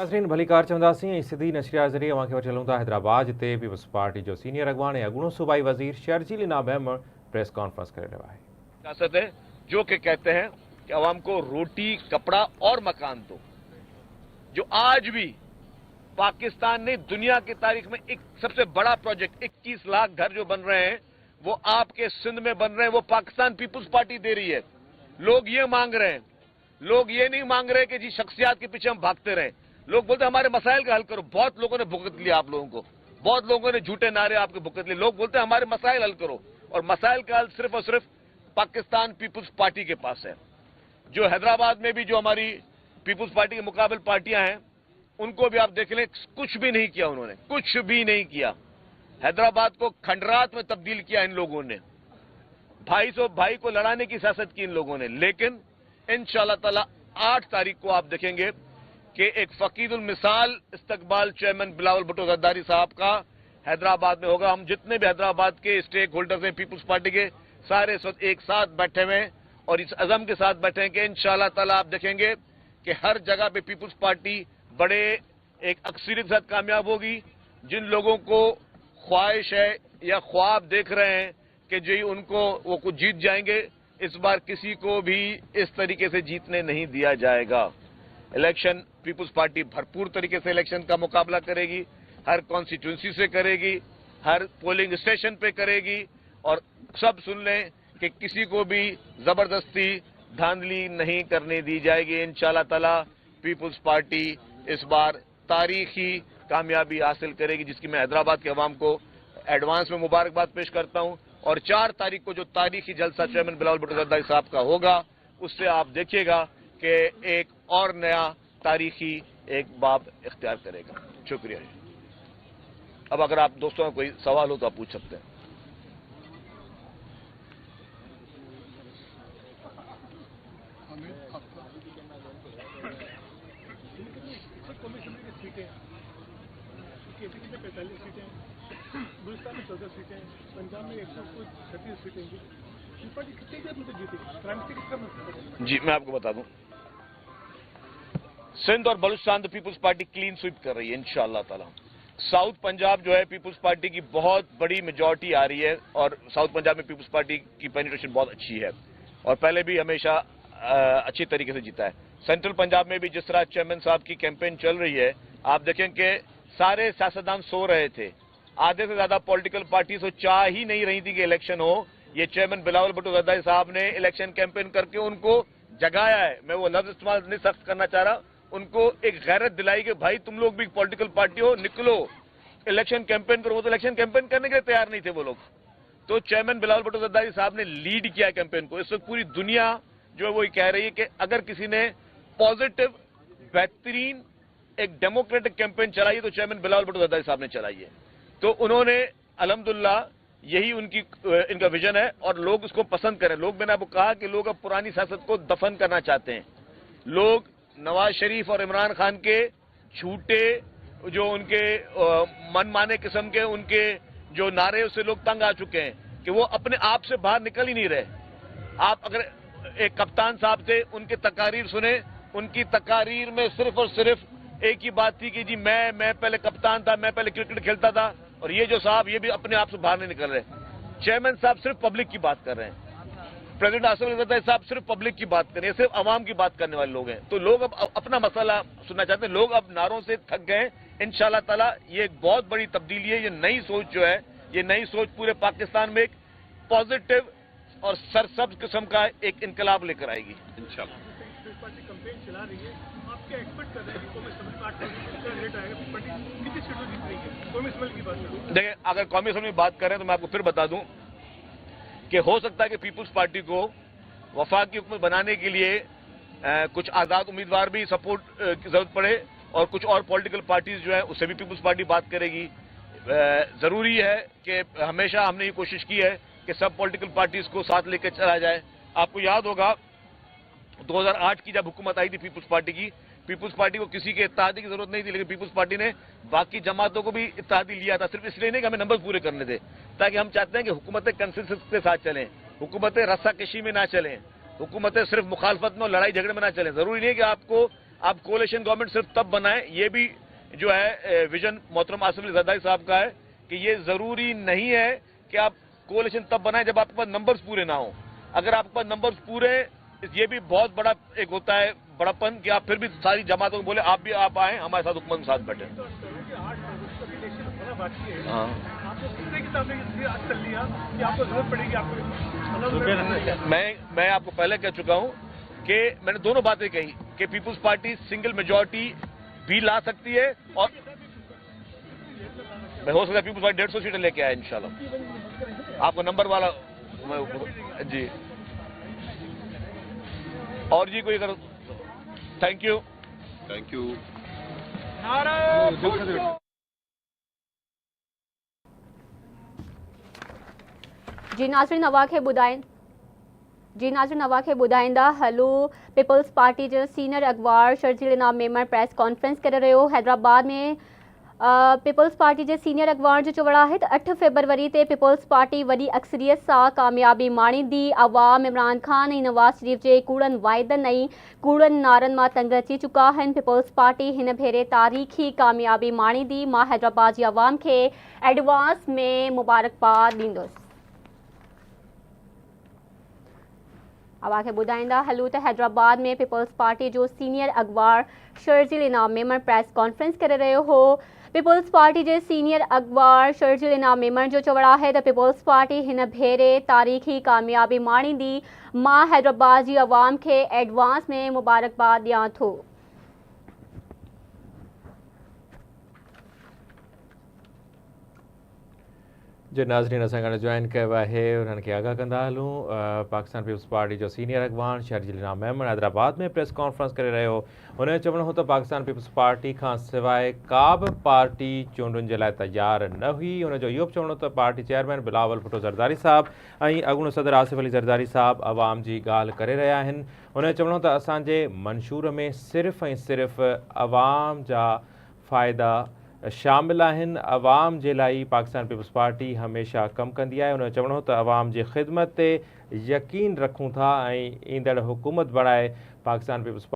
नाज़रीन भली कार चवंदासीं सिधी नशरिया ज़रिए अवां खे वठी हलूं था हैदराबाद जिते पीपल्स पार्टी जो सीनियर अॻवान ऐं अॻूणो सूबाई वज़ीर शर्जील इनाम अहमद प्रेस कॉन्फ्रेंस करे रहियो आहे। सियासत है जो कि कहते हैं कि अवाम को रोटी, कपड़ा और मकान दो। जो आज भी पाकिस्तान ने दुनिया की तारीख में एक सबसे बड़ा प्रोजेक्ट 21 लाख घर जो बन रहे हैं वो आपके सिंध में बन रहे हैं, वो पाकिस्तान पीपुल्स पार्टी दे रही है। लोग ये मांग रहे हैं, लोग ये नहीं मांग रहे कि जी शख्सियात के पीछे हम भागते रहें। लोग बोलते हैं हमारे मसाइल का हल करो। बहुत लोगों ने भुगत लिया आप लोगों को, बहुत लोगों ने झूठे नारे आपके भुगत लिए। लोग बोलते हैं हमारे मसाइल हल करो, और मसाइल का हल सिर्फ और सिर्फ पाकिस्तान पीपुल्स पार्टी के पास है। जो हैदराबाद में भी जो हमारी पीपुल्स पार्टी के मुकाबले पार्टियां हैं उनको भी आप देख लें, कुछ भी नहीं किया उन्होंने, कुछ भी नहीं किया। हैदराबाद को खंडरात में तब्दील किया इन लोगों ने, भाई से भाई को लड़ाने की सियासत की इन लोगों ने। लेकिन इंशाअल्लाह ताला 8 तारीख को आप देखेंगे कि एक फकीरुल मिसाल इस्तकबाल चेयरमैन बिलावल भुट्टो जरदारी साहब का हैदराबाद में होगा। हम जितने भी हैदराबाद के स्टेक होल्डर्स हैं पीपुल्स पार्टी के, सारे इस वक्त एक साथ बैठे हुए हैं और इस अज़म के साथ बैठे हैं कि इंशाअल्लाह ताला आप देखेंगे कि हर जगह पे पीपुल्स पार्टी बड़े एक अक्सरियत के साथ कामयाब होगी। जिन लोगों को ख्वाहिश है या ख्वाब देख रहे हैं कि जी उनको वो कुछ जीत जाएंगे, इस बार किसी को भी इस तरीके से जीतने नहीं दिया जाएगा। इलेक्शन पीपुल्स पार्टी भरपूर तरीके से इलेक्शन का मुकाबला करेगी, हर कॉन्स्टिट्यूंसी से करेगी, हर पोलिंग स्टेशन पे करेगी। और सब सुन लें कि किसी को भी जबरदस्ती धांधली नहीं करने दी जाएगी। इंशाअल्लाह ताला पीपुल्स पार्टी इस बार तारीखी कामयाबी हासिल करेगी, जिसकी मैं हैदराबाद के अवाम को एडवांस में मुबारकबाद पेश करता हूं। और 4 तारीख को जो तारीखी जलसा चेयरमैन बिलावल भुट्टो जरदारी साहब का होगा, उससे आप देखिएगा कि एक और नया तारीखी एक बाब इख्तियार करेगा। शुक्रिया। अब अगर आप दोस्तों का कोई सवाल हो तो आप पूछ सकते हैं। बलूचिस्तान में 14 सीटें, पंजाब में 136 सीटें, कितने जीतेगी? जी मैं आपको बता दूं, सिंध और बलूचिस्तान तो पीपुल्स पार्टी क्लीन स्वीप कर रही है इंशाअल्लाह ताला। साउथ पंजाब जो है पीपुल्स पार्टी की बहुत बड़ी मेजॉरिटी आ रही है और साउथ पंजाब में पीपुल्स पार्टी की पेनिट्रेशन बहुत अच्छी है और पहले भी हमेशा अच्छी तरीके से जीता है। सेंट्रल पंजाब में भी जिस तरह चेयरमैन साहब की कैंपेन चल रही है, आप देखें कि सारे सियासतदान सो रहे थे, आधे से ज्यादा पॉलिटिकल पार्टी तो चाह ही नहीं रही थी कि इलेक्शन हो। ये चेयरमैन बिलावल भुट्टो जरदारी साहब ने इलेक्शन कैंपेन करके उनको जगाया है। मैं वो लफ्ज इस्तेमाल नहीं सख्त करना चाह रहा, उनको एक गैरत दिलाई कि भाई तुम लोग भी पॉलिटिकल पार्टी हो, निकलो इलेक्शन कैंपेन करो। वो तो इलेक्शन कैंपेन करने के लिए तैयार नहीं थे वो लोग। तो चेयरमैन बिलावल भुट्टो जरदारी साहब ने लीड किया कैंपेन को। इस वक्त पूरी दुनिया जो है वो कह रही है कि अगर किसी ने पॉजिटिव बेहतरीन एक डेमोक्रेटिक कैंपेन चलाई है तो चेयरमैन बिलावल भुट्टो जरदारी साहब ने चलाई है। तो उन्होंने अल्हम्दुलिल्लाह यही इनका विजन है और लोग उसको पसंद करें। लोग, मैंने आपको कहा कि लोग अब पुरानी सियासत को दफन करना चाहते हैं। लोग नवाज शरीफ और इमरान खान के झूठे जो उनके मनमाने किस्म के उनके जो नारे उससे लोग तंग आ चुके हैं कि वो अपने आप से बाहर निकल ही नहीं रहे। आप अगर एक कप्तान साहब थे, उनकी तकारीर सुने, उनकी तकारीर में सिर्फ और सिर्फ एक ही बात थी कि जी मैं पहले कप्तान था, मैं पहले क्रिकेट खेलता था। और ये जो साहब ये भी अपने आप से बाहर नहीं निकल रहे। चेयरमैन साहब सिर्फ पब्लिक की बात कर रहे हैं, प्रेसिडेंट आसिफ अली जरदारी साहब सिर्फ पब्लिक की बात कर रहे हैं, सिर्फ आवाम की बात करने वाले लोग हैं। तो लोग अब अपना मसला सुनना चाहते हैं। लोग अब नारों से थक गए। इंशाअल्लाह ताला ये एक बहुत बड़ी तब्दीली है। ये नई सोच जो है, ये नई सोच पूरे पाकिस्तान में एक पॉजिटिव और सरसब्ज किस्म का एक इनकलाब लेकर आएगी इंशाअल्लाह। कैंपेन चला रही है, आप क्या एक्सपेक्ट कर रहे हैं कि रेट आएगा, कितनी सीटों जीत रही है? कौमी असेंबली की बात करें, देखिए अगर कौमी असेंबली की बात करें तो मैं आपको फिर बता दूं कि हो सकता है कि पीपुल्स पार्टी को वफाकी हुकूमत बनाने के लिए कुछ आज़ाद उम्मीदवार भी सपोर्ट की जरूरत पड़े और कुछ और पॉलिटिकल पार्टीज जो है उससे भी पीपुल्स पार्टी बात करेगी। जरूरी है कि हमेशा हमने ये कोशिश की है कि सब पॉलिटिकल पार्टीज को साथ लेकर चला जाए। आपको याद होगा 2008 की जब हुकूमत आई थी पीपुल्स पार्टी को किसी के इत्तेहादी की जरूरत नहीं थी, लेकिन पीपुल्स पार्टी ने बाकी जमातों को भी इत्तेहादी लिया था, सिर्फ इसलिए नहीं कि हमें नंबर पूरे करने थे, ताकि हम चाहते हैं कि हुकूमतें कंसेंसस के साथ चलें, हुकूमतें रस्साकशी में ना चलें, हुकूमतें सिर्फ मुखालफत में और लड़ाई झगड़े में ना चलें। जरूरी नहीं है कि आपको आप कोalition गवर्नमेंट सिर्फ तब बनाएं, ये भी जो है विजन मोहतरम आसिफ अली जरदारी साहब का है कि ये जरूरी नहीं है कि आप कोalition तब बनाएं जब आपके पास नंबर्स पूरे ना हो। अगर आपके पास नंबर्स पूरे, ये भी बहुत बड़ा एक होता है बड़ापन कि आप फिर भी सारी जमातों को बोले आप आए हमारे साथ हुकूमत के साथ बैठे। हाँ, आपको कितने किताबें आज कर लिया कि आपको जरूरत पड़ेगी, आपको मैं आपको पहले कह चुका हूं कि मैंने दोनों बातें कही कि पीपुल्स पार्टी सिंगल मेजॉरिटी भी ला सकती है और मैं हो सकता है पीपुल्स पार्टी 150 सीटें लेके आए इंशाल्लाह। आपको नंबर वाला जी और जी कोई अगर थैंक यू। जी नाज़रीन अवाखे ॿुधाईंदा हलो पीपल्स पार्टी जो सीनियर अगवार शर्जील इनाम मेमर प्रेस कॉन्फ्रेंस करे रहियो हैदराबाद में। पीपल्स पार्टी के सीनियर अगवार जो चवण है 8 फरवरी ते पीपल्स पार्टी वॾी अक्सरियत सां कामयाबी माणींदी। अवाम इमरान खान ऐं नवाज शरीफ जे कूड़नि वाइदनि ऐं कूड़नि नारनि मां तंग अची चुका आहिनि। पीपल्स पार्टी हिन भेरे तारीख़ी कामयाबी माणींदी। मां हैदराबाद जी अवाम खे एडवांस में मुबारकबाद ॾींदुसि। अवाखे ॿुधाईंदा हलूं त हैदराबाद में पीपल्स पार्टी जो सीनियर अगवार शर्जील इनाम मेमर प्रेस कॉन्फ्रेंस करे रहियो हो। पीपल्स पार्टी जे सीनियर अगवार शर्जील इनाम मेमर जो चवण आहे त पीपल्स पार्टी हिन भेरे तारीख़ी कामयाबी माणींदी। मां हैदराबाद जी अवाम खे एडवांस में मुबारकबाद ॾियां थो। जो नाज़रीन असां गॾु जॉइन कयो आहे उन्हनि खे आगाह कंदा हलूं। पाकिस्तान पीपल्स पार्टी जो सीनियर अगवान शर्जील इनाम मेमन हैदराबाद में प्रेस कॉन्फ्रेंस करे रहियो। हुन जो चवणो हो त पाकिस्तान पीपल्स पार्टी खां सवाइ का बि पार्टी चूंडुनि जे लाइ तयारु न हुई। हुनजो इहो बि चवणो त पार्टी चेयरमैन बिलावल भुट्टो ज़रदारी साहब ऐं अॻूणो सदर आसिफ अली ज़रदारी साहब आवाम जी ॻाल्हि करे रहिया आहिनि। हुन जो चवणो त असांजे मंशूर में सिर्फ़ु ऐं सिर्फ़ु आवाम जा फ़ाइदा शामिल आहिनि। अवाम जे लाइ पाकिस्तान पीपल्स पार्टी हमेशह कमु कंदी आहे। हुन जो चवणो त अवाम जी ख़िदमत ते यकीन रखूं था ऐं ईंदड़ हुकूमत बणाए पाकिस्तान पीपल्स